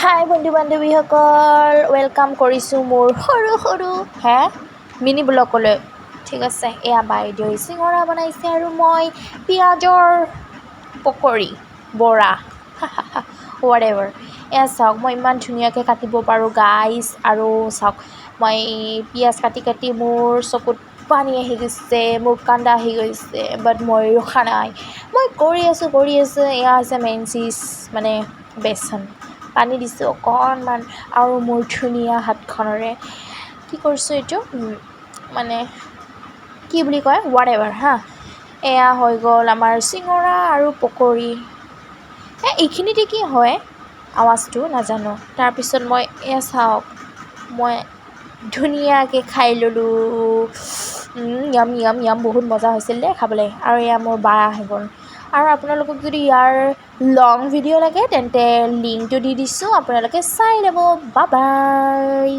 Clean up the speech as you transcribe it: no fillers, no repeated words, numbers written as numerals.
হাই বন্ধু বান্ধৱীসকল, ৱেলকাম কৰিছোঁ মোৰ সৰু মিনি ব্লগলৈ। ঠিক আছে, এয়া বাইদেউৱে চিঙৰা বনাইছে আৰু মই পিঁয়াজৰ পকৰি বৰা হোৱাট এভাৰ। এয়া চাওক, মই ইমান ধুনীয়াকৈ কাটিব পাৰোঁ গাইজ। আৰু চাওক, মই পিঁয়াজ কাটি মোৰ চকুত পানী আহি গৈছে, মোৰ কান্দা আহি গৈছে, বাট মই ৰখা নাই, মই কৰি আছোঁ। এয়া হৈছে মেইন চিজ, মানে বেচন। পানী দিছোঁ অকণমান আৰু মোৰ ধুনীয়া হাতখনেৰে কি কৰিছোঁ, এইটো মানে কি বুলি কয়, হোৱাট এভাৰ এয়া হৈ গ'ল আমাৰ চিঙৰা আৰু পকৰি। এইখিনিতে কি হয় আৱাজটো নাজানো। তাৰপিছত মই এয়া চাওক, মই ধুনীয়াকৈ খাই ল'লোঁ। য়াম বহুত মজা হৈছিল দেই খাবলৈ। আৰু এয়া মোৰ বা আহি গ'ল। আৰু আপোনালোকক যদি ইয়াৰ লং ভিডিঅ' লাগে তেন্তে লিংকটো দি দিছোঁ, আপোনালোকে চাই ল'ব। Bye bye.